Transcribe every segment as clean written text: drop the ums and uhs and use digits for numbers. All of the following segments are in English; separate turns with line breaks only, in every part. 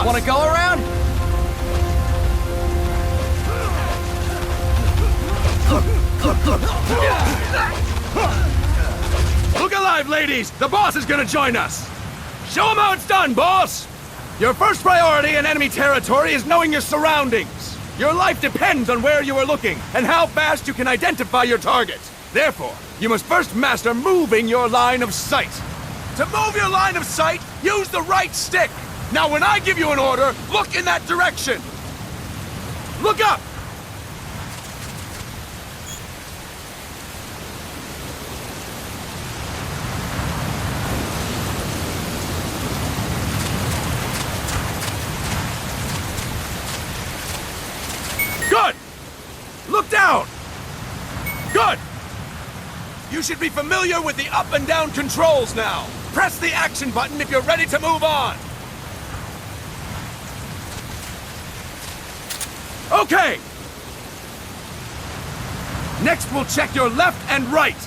boss!
Wanna go around?
Look alive, ladies! The boss is gonna join us! Show him how it's done, boss! Your first priority in enemy territory is knowing your surroundings. Your life depends on where you are looking and how fast you can identify your target. Therefore, you must first master moving your line of sight. To move your line of sight, use the right stick. Now when I give you an order, look in that direction. Look up! Good! Look down! Good! You should be familiar with the up and down controls now. Press the action button if you're ready to move on. Okay! Next we'll check your left and right.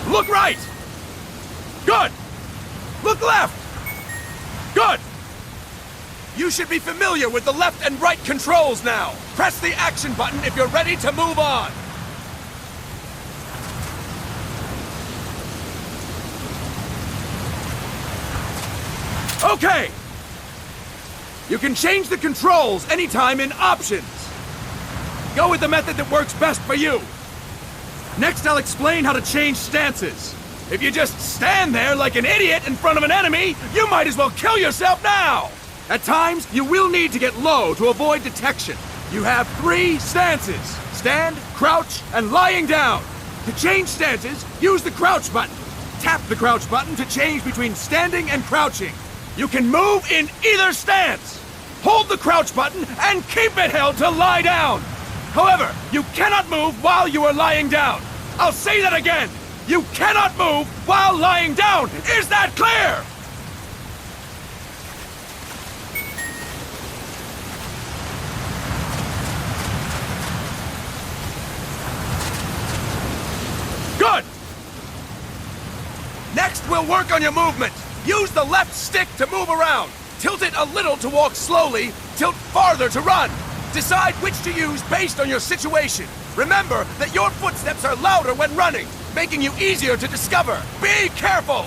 Look right! Good! Look left! Good! You should be familiar with the left and right controls now. Press the action button if you're ready to move on. Okay! You can change the controls anytime in Options. Go with the method that works best for you. Next, I'll explain how to change stances. If you just stand there like an idiot in front of an enemy, you might as well kill yourself now! At times, you will need to get low to avoid detection. You have 3 stances: stand, crouch, and lying down. To change stances, use the crouch button. Tap the crouch button to change between standing and crouching. You can move in either stance. Hold the crouch button and keep it held to lie down. However, you cannot move while you are lying down. I'll say that again. You cannot move while lying down. Is that clear? Good! Next, we'll work on your movement. Use the left stick to move around. Tilt it a little to walk slowly, tilt farther to run. Decide which to use based on your situation. Remember that your footsteps are louder when running, making you easier to discover. Be careful!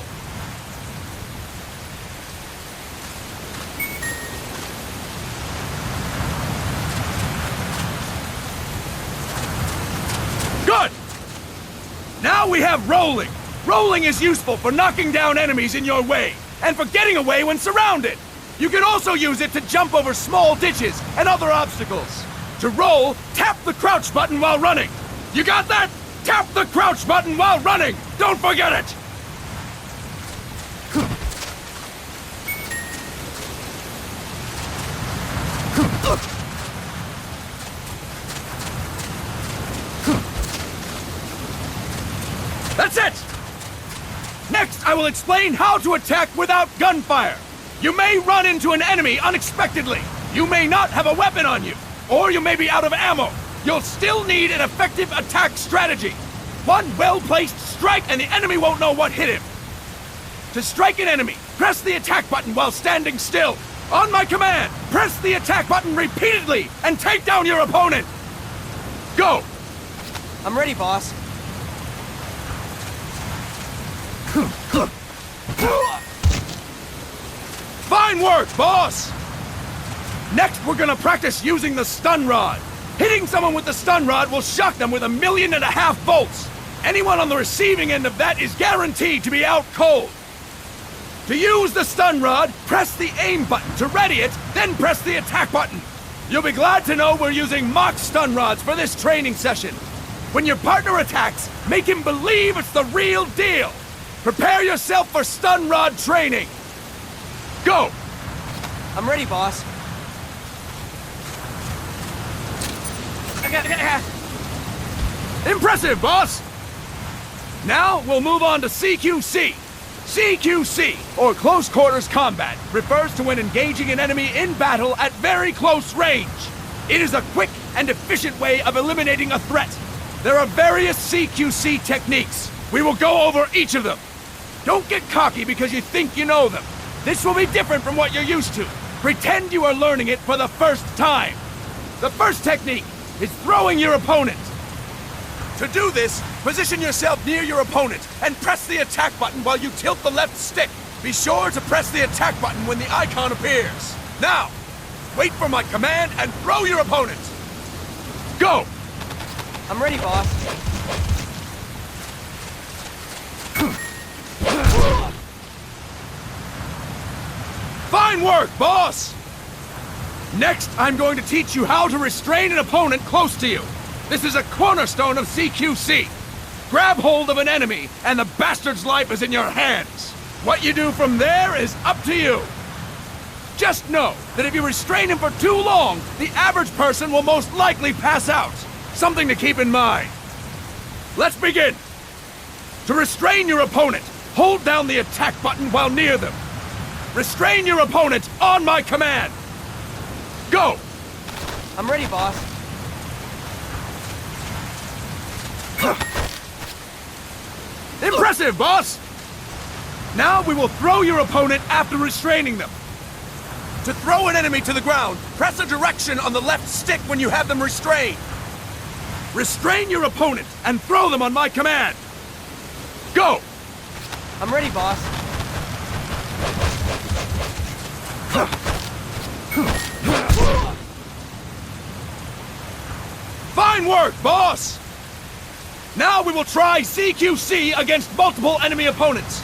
Good! Now we have rolling. Rolling is useful for knocking down enemies in your way, and for getting away when surrounded. You can also use it to jump over small ditches and other obstacles. To roll, tap the crouch button while running. You got that? Tap the crouch button while running! Don't forget it! That's it! Next, I will explain how to attack without gunfire. You may run into an enemy unexpectedly. You may not have a weapon on you, or you may be out of ammo. You'll still need an effective attack strategy. One well-placed strike and the enemy won't know what hit him. To strike an enemy, press the attack button while standing still. On my command, press the attack button repeatedly and take down your opponent. Go!
I'm ready, boss.
Fine work, boss! Next, we're gonna practice using the stun rod. Hitting someone with the stun rod will shock them with 1.5 million volts. Anyone on the receiving end of that is guaranteed to be out cold. To use the stun rod, press the aim button to ready it, then press the attack button. You'll be glad to know we're using mock stun rods for this training session. When your partner attacks, make him believe it's the real deal. Prepare yourself for stun rod training. Go!
I'm ready, boss.
Impressive, boss! Now, we'll move on to CQC. CQC, or Close Quarters Combat, refers to when engaging an enemy in battle at very close range. It is a quick and efficient way of eliminating a threat. There are various CQC techniques. We will go over each of them. Don't get cocky because you think you know them. This will be different from what you're used to. Pretend you are learning it for the first time. The first technique is throwing your opponent. To do this, position yourself near your opponent and press the attack button while you tilt the left stick. Be sure to press the attack button when the icon appears. Now, wait for my command and throw your opponent. Go!
I'm ready, boss.
Fine work, boss! Next, I'm going to teach you how to restrain an opponent close to you. This is a cornerstone of CQC. Grab hold of an enemy, and the bastard's life is in your hands. What you do from there is up to you. Just know that if you restrain him for too long, the average person will most likely pass out. Something to keep in mind. Let's begin. To restrain your opponent, hold down the attack button while near them. Restrain your opponent on my command. Go!
I'm ready, boss.
Impressive, boss! Now we will throw your opponent after restraining them. To throw an enemy to the ground, press a direction on the left stick when you have them restrained. Restrain your opponent and throw them on my command. Go!
I'm ready, boss.
Fine work, boss! Now we will try CQC against multiple enemy opponents.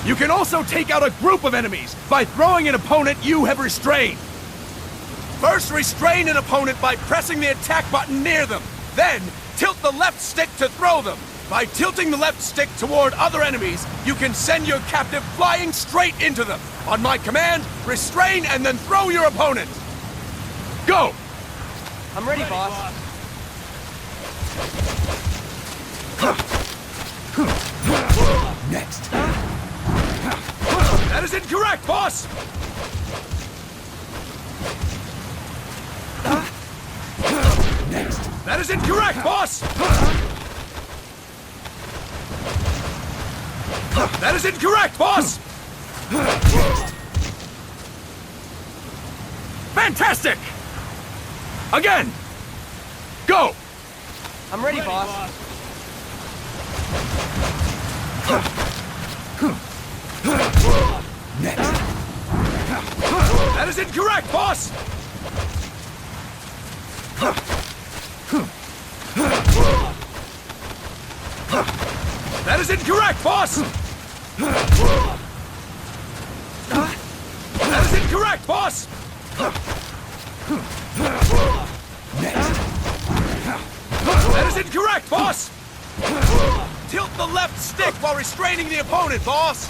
You can also take out a group of enemies by throwing an opponent you have restrained. First, restrain an opponent by pressing the attack button near them. Then, tilt the left stick to throw them. By tilting the left stick toward other enemies, you can send your captive flying straight into them. On my command, restrain and then throw your opponent. Go!
I'm ready, boss.
Next. That is incorrect, boss! Next. That is incorrect, boss! That is incorrect, boss! Fantastic! Again! Go!
I'm ready, boss.
Next. That is incorrect, boss! That is incorrect, boss! That is incorrect, boss! Next. That is incorrect, boss! Tilt the left stick while restraining the opponent, boss!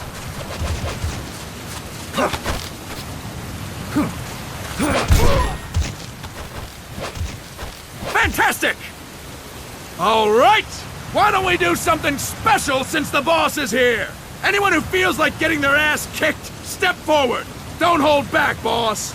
Fantastic! All right! Why don't we do something special since the boss is here? Anyone who feels like getting their ass kicked, step forward. Don't hold back, boss.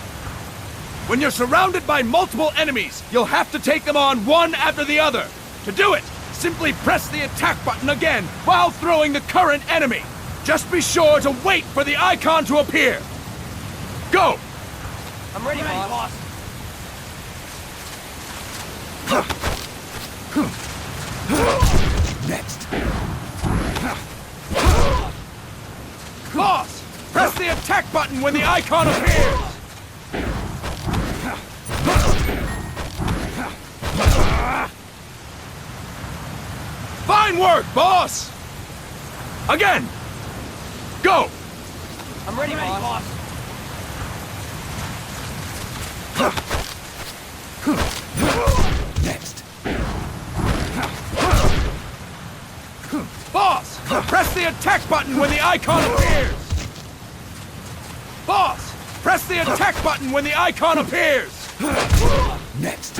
When you're surrounded by multiple enemies, you'll have to take them on one after the other. To do it, simply press the attack button again while throwing the current enemy. Just be sure to wait for the icon to appear. Go!
I'm ready, boss.
Next. Boss! Press the attack button when the icon appears! Fine work, boss! Again! Go!
I'm ready, boss.
Next. Boss! Press the attack button when the icon appears! Boss! Press the attack button when the icon appears! Next.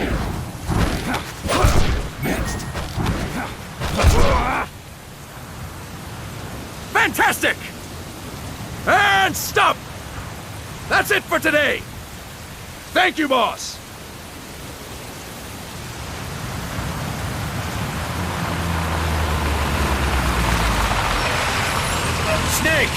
Next. Fantastic! And stop! That's it for today! Thank you, boss! Snake!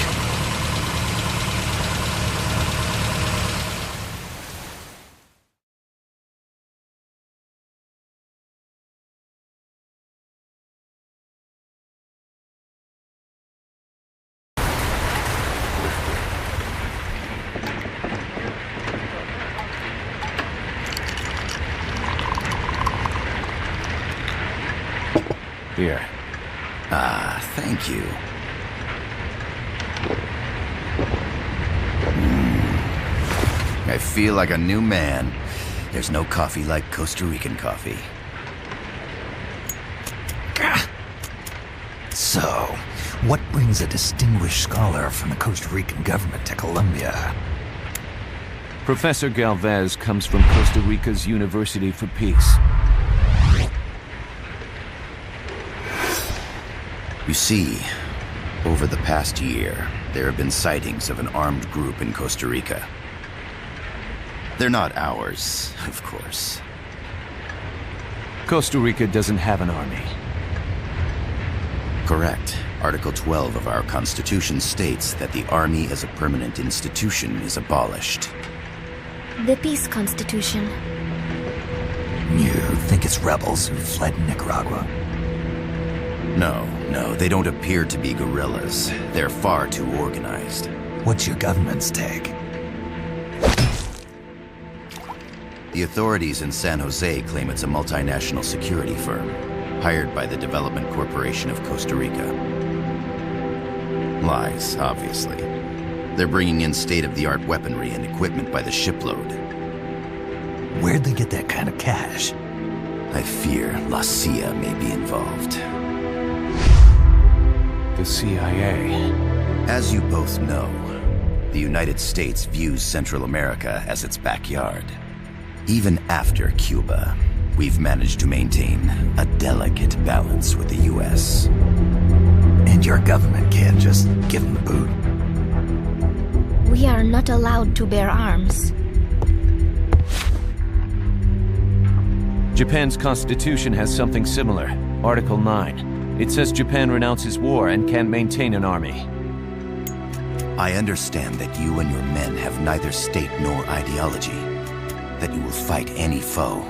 here.
Ah, thank you. I feel like a new man. There's no coffee like Costa Rican coffee.
So, what brings a distinguished scholar from the Costa Rican government to Colombia?
Professor Galvez comes from Costa Rica's University for Peace.
You see, over the past year, there have been sightings of an armed group in Costa Rica. They're not ours, of course.
Costa Rica doesn't have an army.
Correct. Article 12 of our Constitution states that the Army as a permanent institution is abolished.
The Peace Constitution.
You think it's rebels who fled Nicaragua?
No, they don't appear to be guerrillas. They're far too organized.
What's your government's take?
The authorities in San Jose claim it's a multinational security firm, hired by the Development Corporation of Costa Rica. Lies, obviously. They're bringing in state-of-the-art weaponry and equipment by the shipload.
Where'd they get that kind of cash?
I fear La CIA may be involved.
The CIA.
As you both know, the United States views Central America as its backyard. Even after Cuba, we've managed to maintain a delicate balance with the U.S.
And your government can't just give them the boot?
We are not allowed to bear arms.
Japan's constitution has something similar. Article 9. It says Japan renounces war and can't maintain an army.
I understand that you and your men have neither state nor ideology. That you will fight any foe.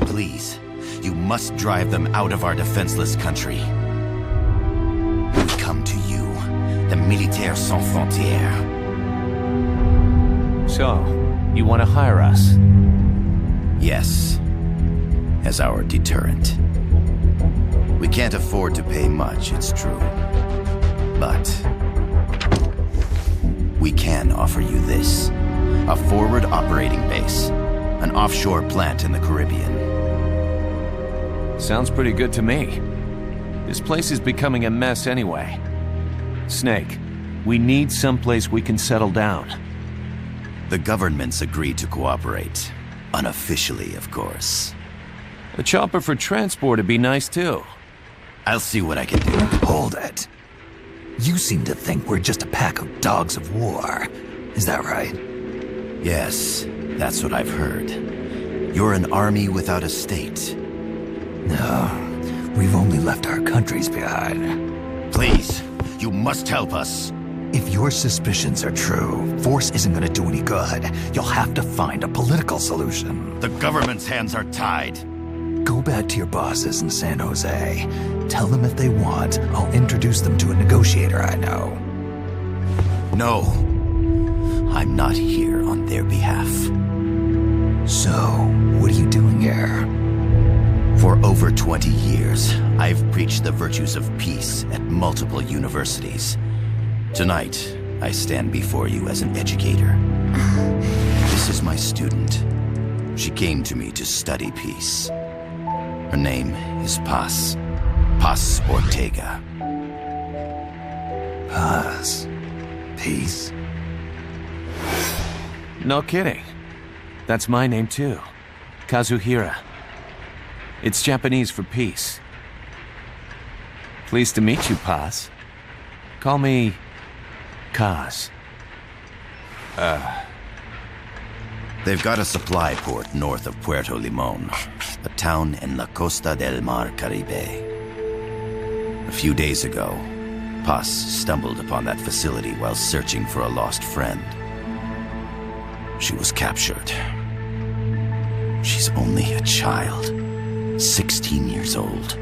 Please, you must drive them out of our defenseless country. We come to you, the Militaires Sans Frontières.
So, you want to hire us?
Yes, as our deterrent. We can't afford to pay much, it's true. But we can offer you this. A forward operating base. An offshore plant in the Caribbean.
Sounds pretty good to me. This place is becoming a mess anyway. Snake, we need someplace we can settle down.
The governments agreed to cooperate. Unofficially, of course.
A chopper for transport would be nice too.
I'll see what I can do.
Hold it. You seem to think we're just a pack of dogs of war. Is that right?
Yes, that's what I've heard. You're an army without a state.
No, we've only left our countries behind.
Please, you must help us.
If your suspicions are true, force isn't going to do any good. You'll have to find a political solution.
The government's hands are tied.
Go back to your bosses in San Jose. Tell them if they want, I'll introduce them to a negotiator I know.
No. I'm not here on their behalf.
So, what are you doing here?
For over 20 years, I've preached the virtues of peace at multiple universities. Tonight, I stand before you as an educator. This is my student. She came to me to study peace. Her name is Paz. Paz Ortega.
Paz. Peace.
No kidding. That's my name too. Kazuhira. It's Japanese for peace. Pleased to meet you, Paz. Call me Kaz.
They've got a supply port north of Puerto Limon, a town in La Costa del Mar Caribe. A few days ago, Paz stumbled upon that facility while searching for a lost friend. She was captured. She's only a child, 16 years old.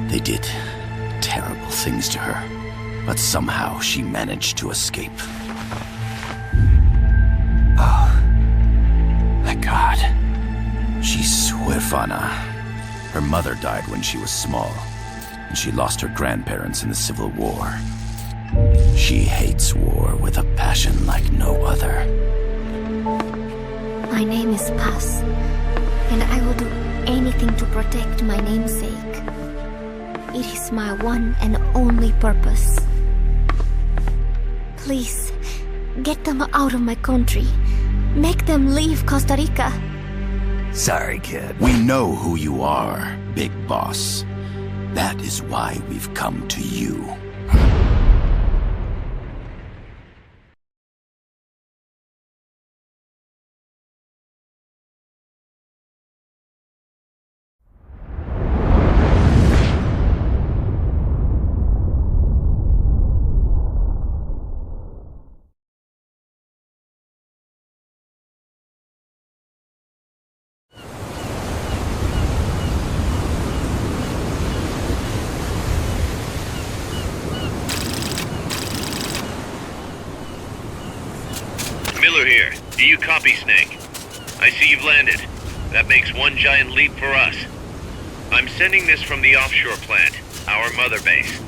They did terrible things to her, but somehow she managed to escape.
Thank God.
She's huérfana. Her mother died when she was small, and she lost her grandparents in the Civil War. She hates war with a passion like no other.
My name is Paz, and I will do anything to protect my namesake. It is my one and only purpose. Please, get them out of my country. Make them leave Costa Rica.
Sorry, kid.
We know who you are, Big Boss. That is why we've come to you.
Miller here. Do you copy, Snake? I see you've landed. That makes one giant leap for us. I'm sending this from the offshore plant, our mother base.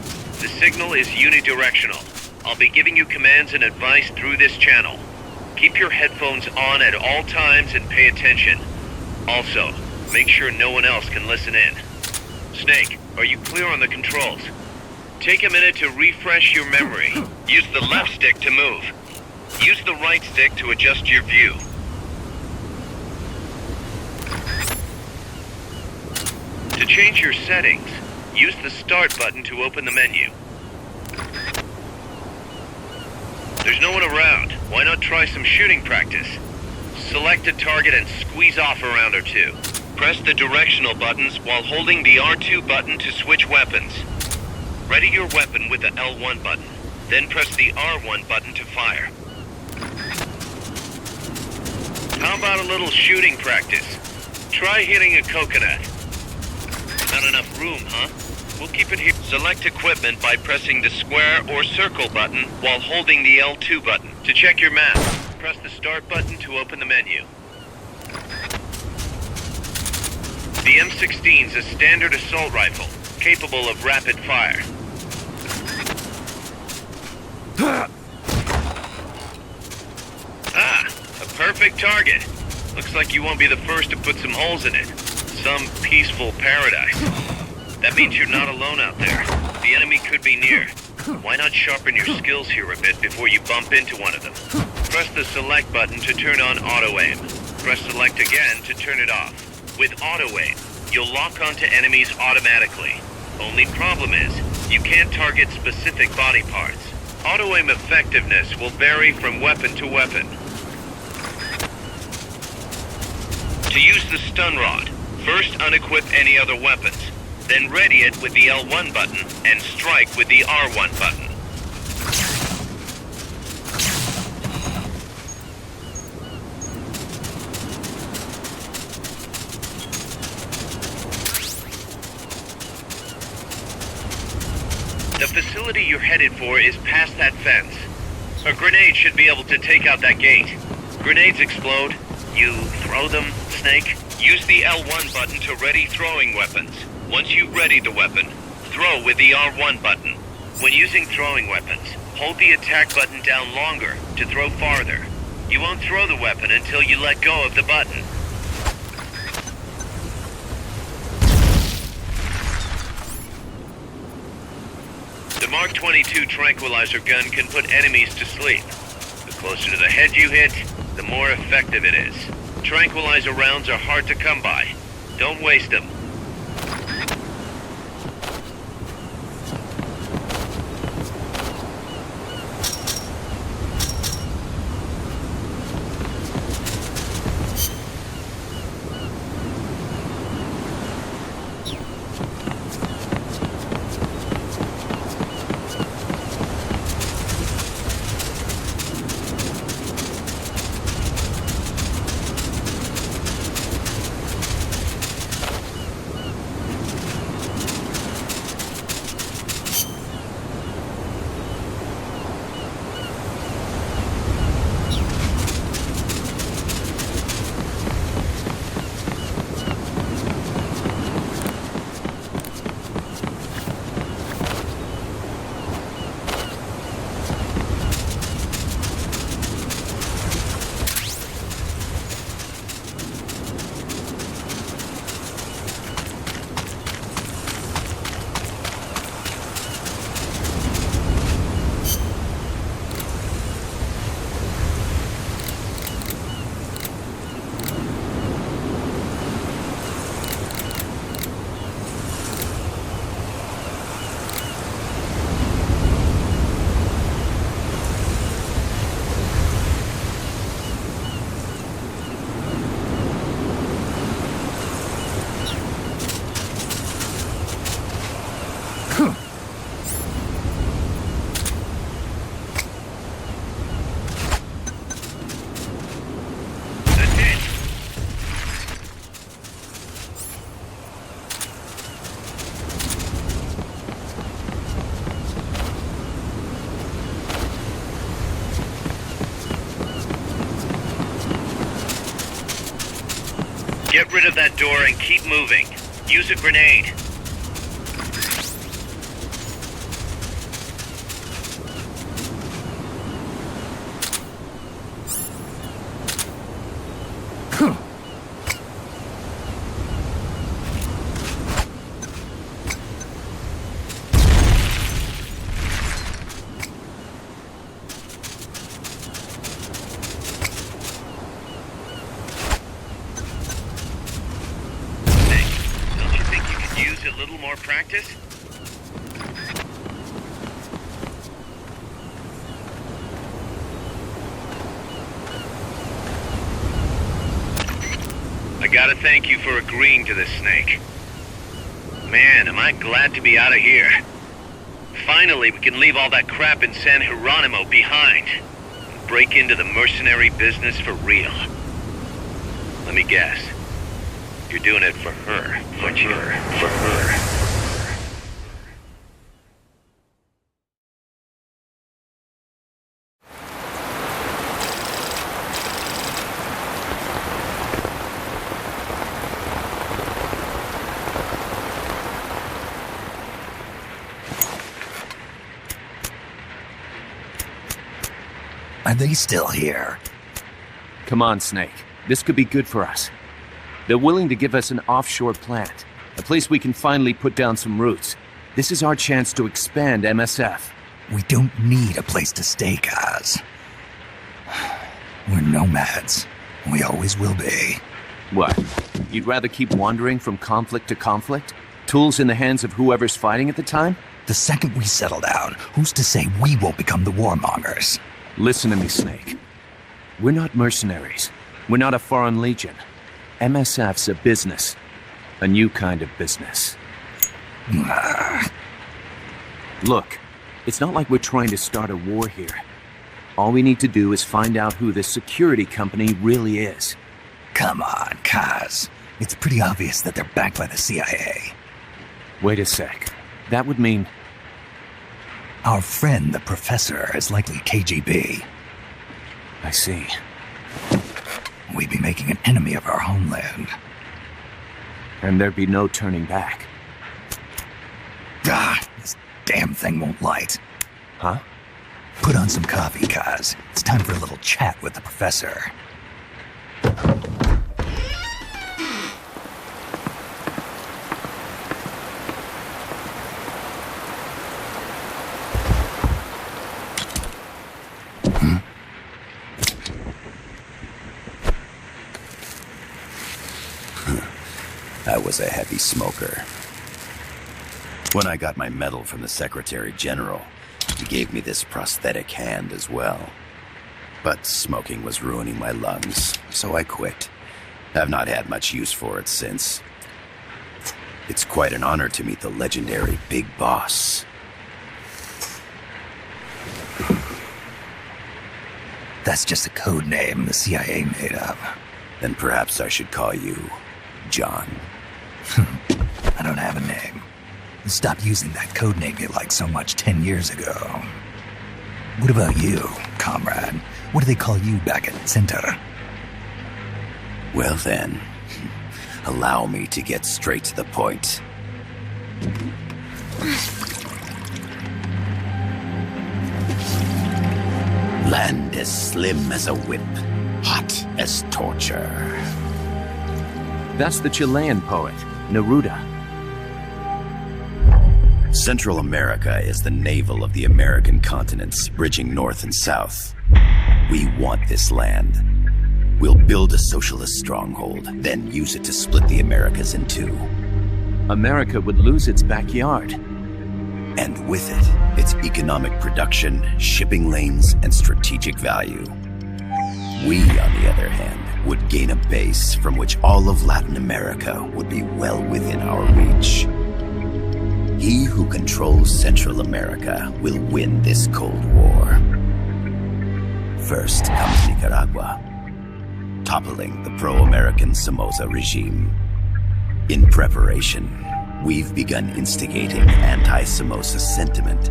The signal is unidirectional. I'll be giving you commands and advice through this channel. Keep your headphones on at all times and pay attention. Also, make sure no one else can listen in. Snake, are you clear on the controls? Take a minute to refresh your memory. Use the left stick to move. Use the right stick to adjust your view. To change your settings, use the Start button to open the menu. There's no one around. Why not try some shooting practice? Select a target and squeeze off a round or two. Press the directional buttons while holding the R2 button to switch weapons. Ready your weapon with the L1 button, then press the R1 button to fire. How about a little shooting practice? Try hitting a coconut. Not enough room, huh? We'll keep it here. Select equipment by pressing the square or circle button while holding the L2 button. To check your map, press the Start button to open the menu. The M16 is a standard assault rifle, capable of rapid fire. A perfect target. Looks like you won't be the first to put some holes in it. Some peaceful paradise. That means you're not alone out there. The enemy could be near. Why not sharpen your skills here a bit before you bump into one of them? Press the select button to turn on auto-aim. Press select again to turn it off. With auto-aim, you'll lock onto enemies automatically. Only problem is, you can't target specific body parts. Auto-aim effectiveness will vary from weapon to weapon. To use the stun rod, first unequip any other weapons, then ready it with the L1 button and strike with the R1 button. The facility you're headed for is past that fence. A grenade should be able to take out that gate. Grenades explode. You throw them, Snake? Use the L1 button to ready throwing weapons. Once you ready the weapon, throw with the R1 button. When using throwing weapons, hold the attack button down longer to throw farther. You won't throw the weapon until you let go of the button. The Mark 22 tranquilizer gun can put enemies to sleep. The closer to the head you hit, the more effective it is. Tranquilizer rounds are hard to come by. Don't waste them. Get rid of that door and keep moving. Use a grenade. Use a little more practice? I gotta thank you for agreeing to this, Snake. Man, am I glad to be out of here. Finally, we can leave all that crap in San Geronimo behind. And break into the mercenary business for real. Let me guess. You're doing it for her, aren't you? For her.
Are they still here?
Come on, Snake. This could be good for us. They're willing to give us an offshore plant, a place we can finally put down some roots. This is our chance to expand MSF.
We don't need a place to stay, Kaz. We're nomads. We always will be.
What? You'd rather keep wandering from conflict to conflict? Tools in the hands of whoever's fighting at the time?
The second we settle down, who's to say we won't become the warmongers?
Listen to me, Snake. We're not mercenaries. We're not a foreign legion. MSF's a business. A new kind of business. Look, it's not like we're trying to start a war here. All we need to do is find out who this security company really is.
Come on, Kaz. It's pretty obvious that they're backed by the CIA.
Wait a sec. That would mean...
Our friend, the Professor, is likely KGB.
I see.
We'd be making an enemy of our homeland.
And there'd be no turning back.
This damn thing won't light.
Huh?
Put on some coffee, Kaz. It's time for a little chat with the Professor.
I was a heavy smoker. When I got my medal from the Secretary General, he gave me this prosthetic hand as well. But smoking was ruining my lungs, so I quit. I've not had much use for it since. It's quite an honor to meet the legendary Big Boss.
That's just a code name the CIA made up.
Then perhaps I should call you John.
I don't have a name. Stop using that code name you liked so much 10 years ago. What about you, comrade? What do they call you back at Center?
Well then, allow me to get straight to the point. Land as slim as a whip, hot as torture.
That's the Chilean poet, Neruda.
Central America is the navel of the American continents, bridging north and south. We want this land. We'll build a socialist stronghold, then use it to split the Americas in two.
America would lose its backyard.
And with it, its economic production, shipping lanes, and strategic value. We, on the other hand, would gain a base from which all of Latin America would be well within our reach. He who controls Central America will win this Cold War. First comes Nicaragua, toppling the pro-American Somoza regime. In preparation, we've begun instigating anti-Somoza sentiment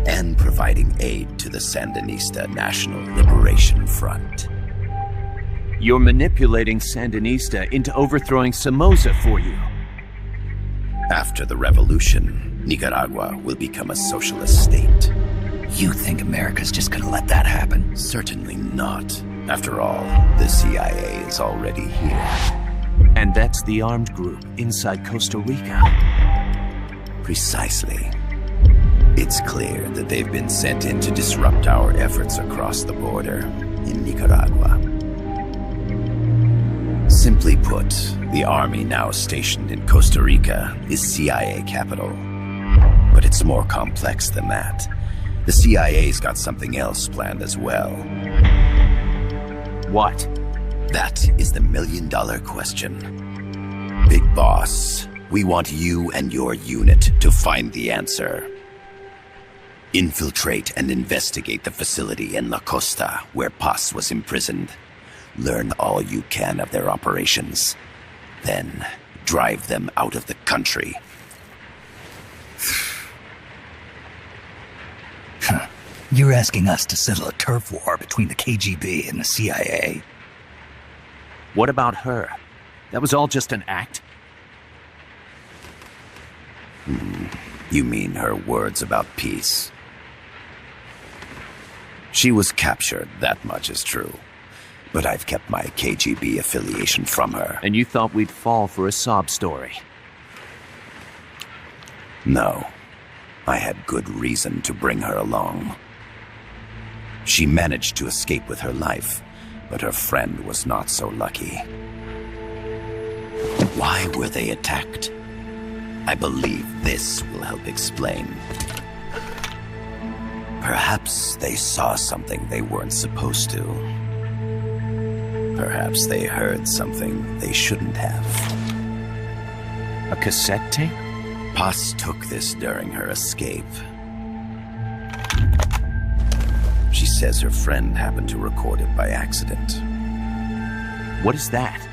and providing aid to the Sandinista National Liberation Front.
You're manipulating Sandinista into overthrowing Somoza for you.
After the revolution, Nicaragua will become a socialist state.
You think America's just gonna let that happen?
Certainly not. After all, the CIA is already here.
And that's the armed group inside Costa Rica.
Precisely. It's clear that they've been sent in to disrupt our efforts across the border in Nicaragua. Simply put, the army now stationed in Costa Rica is CIA capital. But it's more complex than that. The CIA's got something else planned as well.
What?
That is the million-dollar question. Big Boss, we want you and your unit to find the answer. Infiltrate and investigate the facility in La Costa, where Paz was imprisoned. Learn all you can of their operations. Then, drive them out of the country.
You're asking us to settle a turf war between the KGB and the CIA?
What about her? That was all just an act?
You mean her words about peace? She was captured, that much is true. But I've kept my KGB affiliation from her.
And you thought we'd fall for a sob story?
No. I had good reason to bring her along. She managed to escape with her life, but her friend was not so lucky. Why were they attacked? I believe this will help explain. Perhaps they saw something they weren't supposed to. Perhaps they heard something they shouldn't have.
A cassette tape?
Paz took this during her escape. She says her friend happened to record it by accident.
What is that?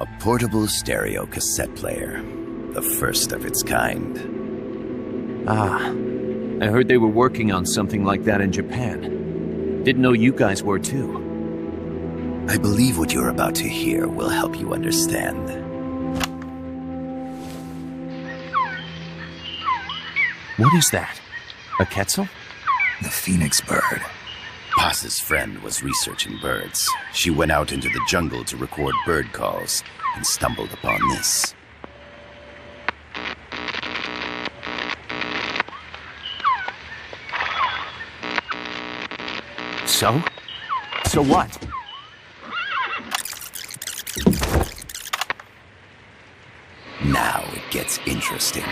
A portable stereo cassette player. The first of its kind.
Ah, I heard they were working on something like that in Japan. Didn't know you guys were too.
I believe what you're about to hear will help you understand.
What is that? A Quetzal?
The phoenix bird.
Paz's friend was researching birds. She went out into the jungle to record bird calls and stumbled upon this.
So? So what?
Now it gets interesting.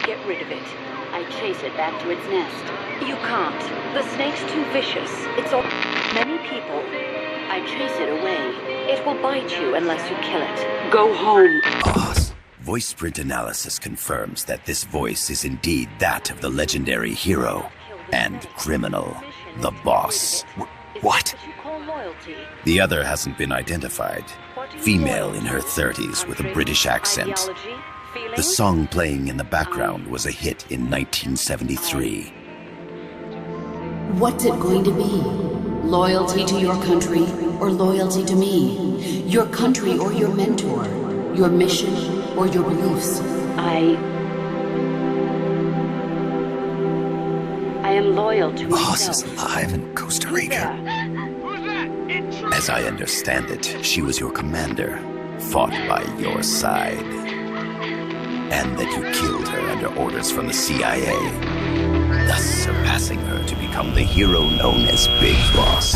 Get rid of it. I chase it back to its nest. You can't. The snake's too vicious. It's all... Many people. I chase it away. It will bite you unless you kill it. Go home.
Boss. Voice print analysis confirms that this voice is indeed that of the legendary hero and criminal, the boss.
What?
The other hasn't been identified. Female in her 30s with a British accent. The song playing in the background was a hit in 1973.
What's it going to be? Loyalty to your country or loyalty to me? Your country or your mentor? Your mission or your beliefs?
I am loyal to
Boss
myself.
is alive in Costa Rica.
As I understand it, she was your commander, fought by your side. And that you killed her under orders from the CIA, thus surpassing her to become the hero known as Big Boss.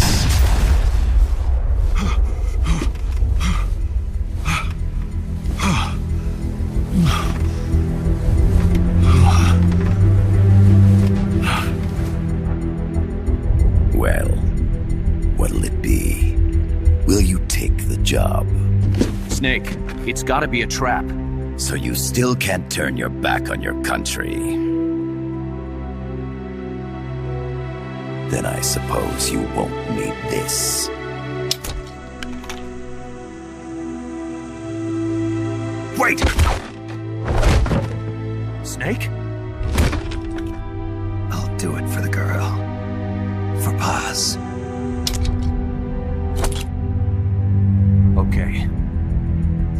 Well, what'll it be? Will you take the job?
Snake, it's gotta be a trap.
So you still can't turn your back on your country. Then I suppose you won't need this.
Wait! Snake?
I'll do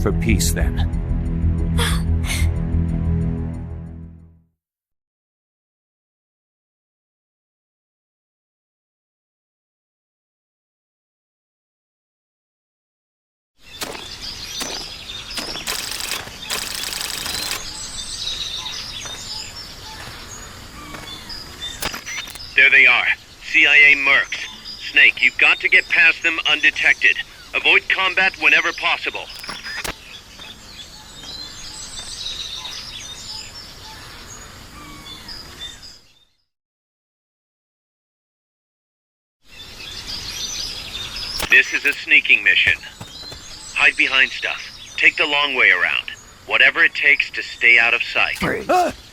for peace, then.
There they are. CIA mercs. Snake, you've got to get past them undetected. Avoid combat whenever possible. This is a sneaking mission. Hide behind stuff. Take the long way around. Whatever it takes to stay out of sight.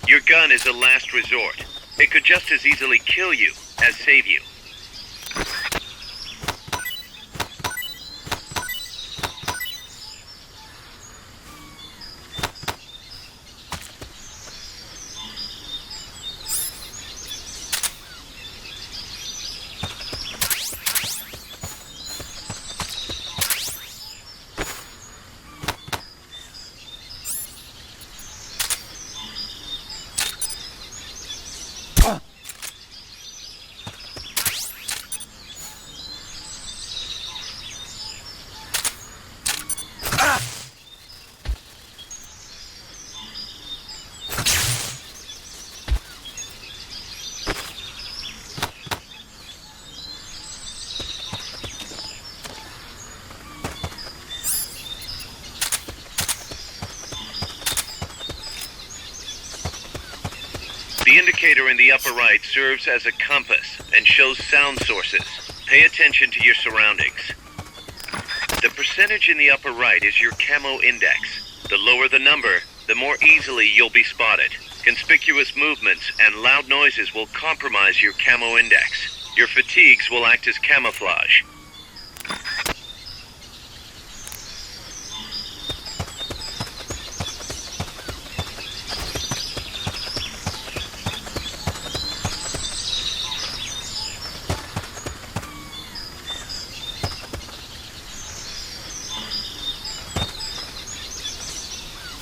Your gun is a last resort. It could just as easily kill you as save you. The indicator in the upper right serves as a compass and shows sound sources. Pay attention to your surroundings. The percentage in the upper right is your camo index. The lower the number, the more easily you'll be spotted. Conspicuous movements and loud noises will compromise your camo index. Your fatigues will act as camouflage.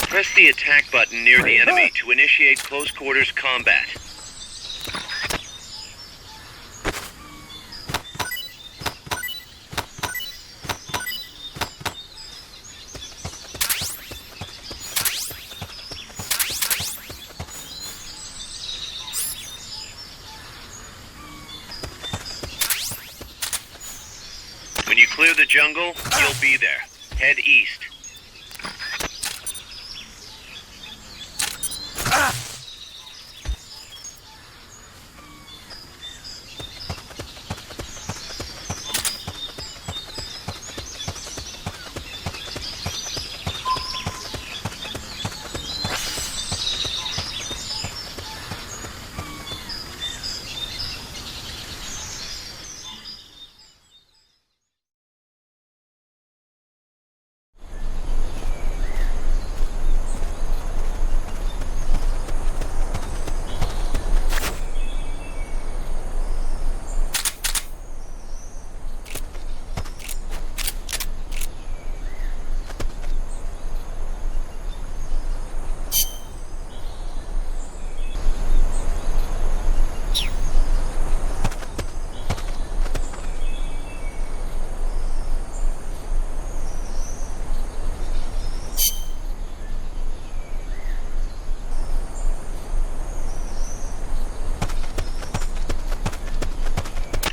Press the attack button near the enemy to initiate close quarters combat. When you clear the jungle, you'll be there. Head east.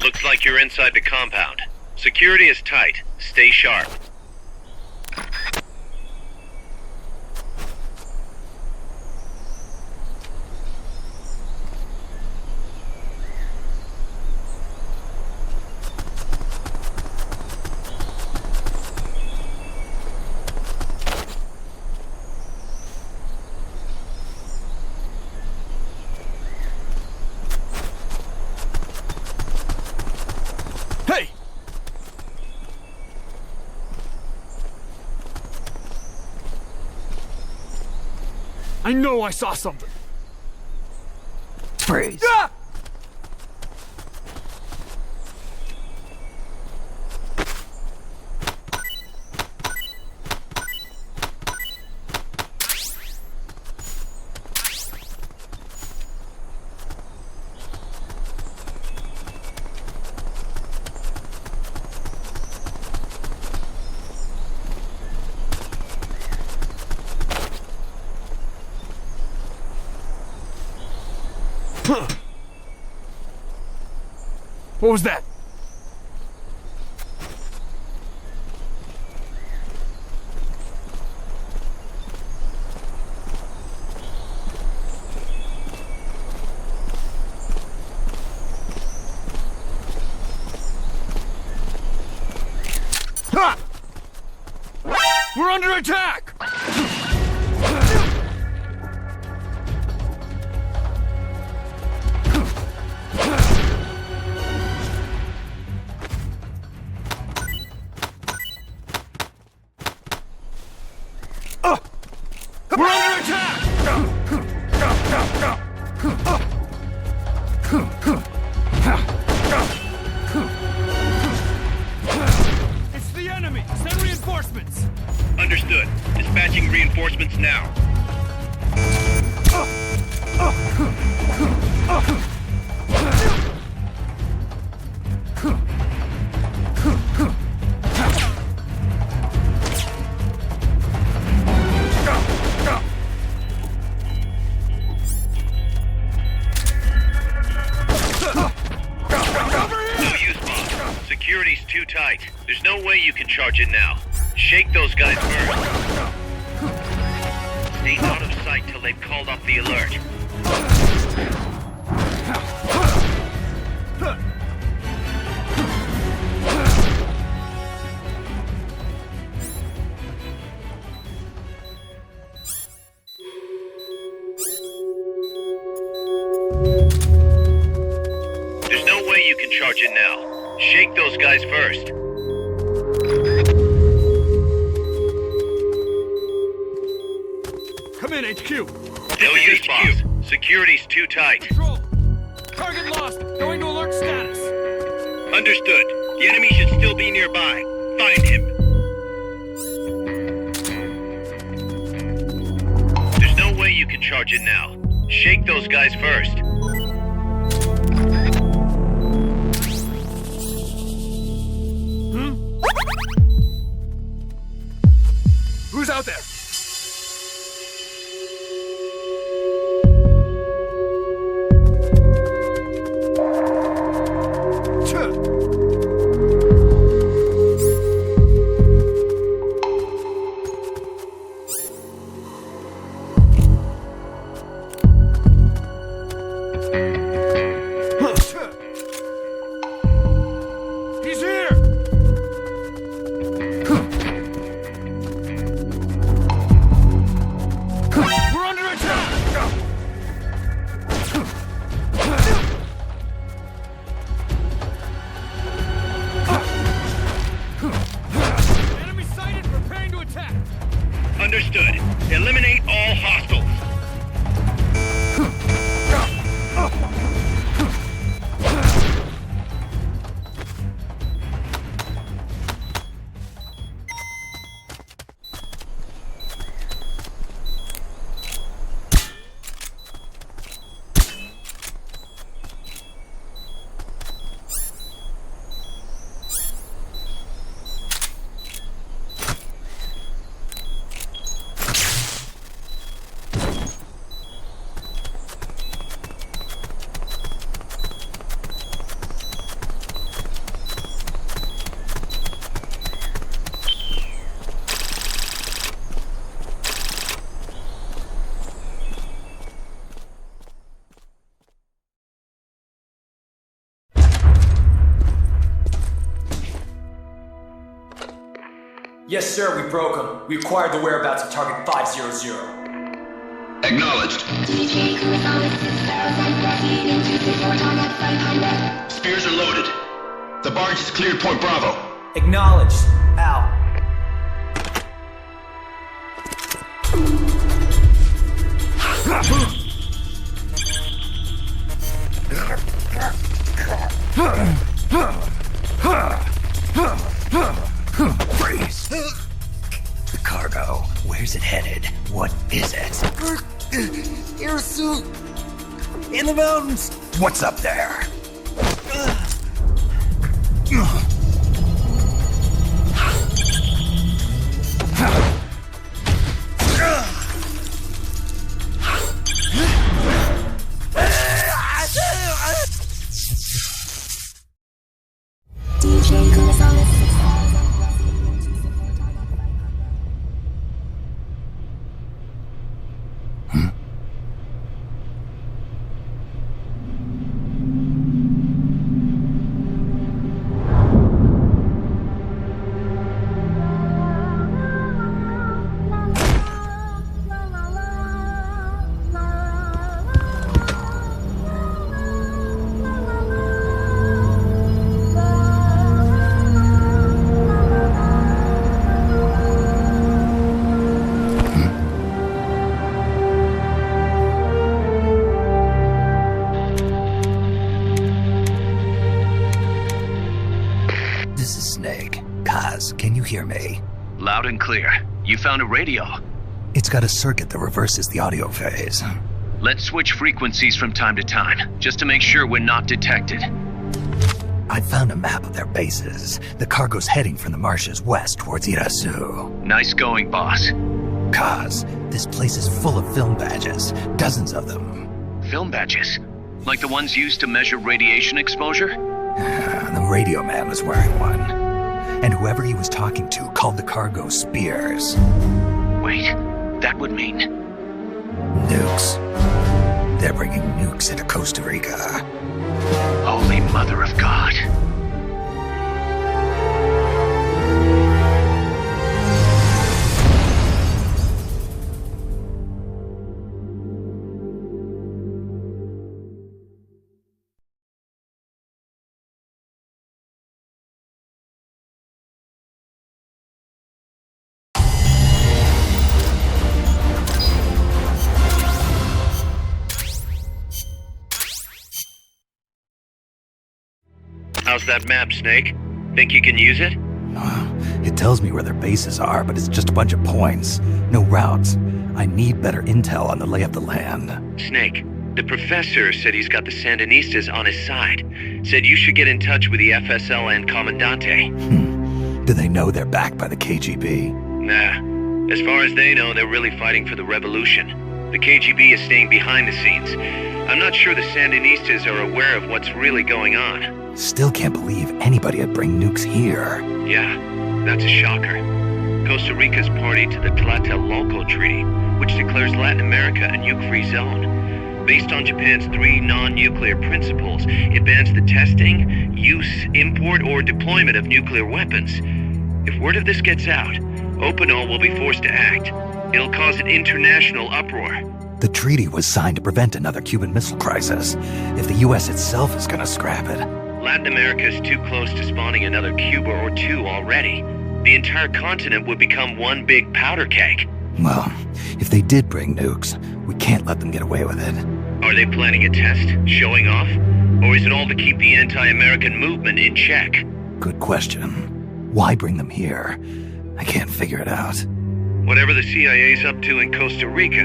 Looks like you're inside the compound. Security is tight. Stay sharp.
Hey! I know I saw something.
Freeze.
Ah! What was that? Ha! We're under attack! We're under attack! It's the enemy! Send reinforcements!
Understood. Dispatching reinforcements now. No use, boss. Security's too tight. There's no way you can charge in now. Shake those guys first. Stay out of sight till they've called off the alert. There's no way you can charge in now. Shake those guys first.
Come in, HQ!
No use, boss. Security's too tight.
Control! Target lost! Going to alert status!
Understood. The enemy should still be nearby. Find him. There's no way you can charge in now. Shake those guys first.
Who's out there? He's here! We're under attack! Enemy sighted, preparing to attack!
Understood. Eliminate all hostiles.
Yes, sir, we broke them. We acquired the whereabouts of target 500.
Acknowledged. Spears are loaded. The barge has cleared Point Bravo.
Acknowledged. Out.
Freeze. The cargo. Where's it headed? What is it?
Air suit. In the mountains.
What's up there? Can you hear me?
Loud and clear. You found a radio.
It's got a circuit that reverses the audio phase.
Let's switch frequencies from time to time, just to make sure we're not detected.
I found a map of their bases. The cargo's heading from the marshes west towards Irasu.
Nice going, boss.
Kaz, this place is full of film badges. Dozens of them.
Film badges? Like the ones used to measure radiation exposure?
The radio man was wearing one. And whoever he was talking to called the cargo spears.
Wait, that would mean...
Nukes. They're bringing nukes into Costa Rica.
Holy Mother of God.
How's that map, Snake? Think you can use it?
It tells me where their bases are, but it's just a bunch of points. No routes. I need better intel on the lay of the land.
Snake, the professor said he's got the Sandinistas on his side. Said you should get in touch with the FSL and Commandante.
Do they know they're backed by the KGB?
Nah. As far as they know, they're really fighting for the revolution. The KGB is staying behind the scenes. I'm not sure the Sandinistas are aware of what's really going on.
Still can't believe anybody would bring nukes here.
Yeah, that's a shocker. Costa Rica's party to the Tlatelolco Treaty, which declares Latin America a nuke-free zone. Based on Japan's 3 non-nuclear principles, it bans the testing, use, import, or deployment of nuclear weapons. If word of this gets out, Opinol will be forced to act. It'll cause an international uproar.
The treaty was signed to prevent another Cuban Missile Crisis. If the U.S. itself is gonna scrap it...
Latin America is too close to spawning another Cuba or two already. The entire continent would become one big powder keg.
Well, if they did bring nukes, we can't let them get away with it.
Are they planning a test? Showing off? Or is it all to keep the anti-American movement in check?
Good question. Why bring them here? I can't figure it out.
Whatever the CIA's up to in Costa Rica,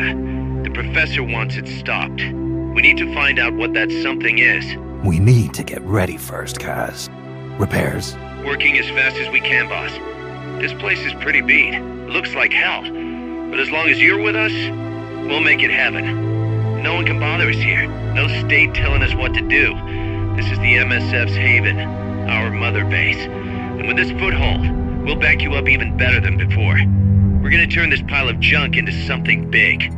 the professor wants it stopped. We need to find out what that something is.
We need to get ready first, Kaz. Repairs?
Working as fast as we can, boss. This place is pretty beat. It looks like hell. But as long as you're with us, we'll make it heaven. No one can bother us here. No state telling us what to do. This is the MSF's haven, our mother base. And with this foothold, we'll back you up even better than before. We're gonna turn this pile of junk into something big.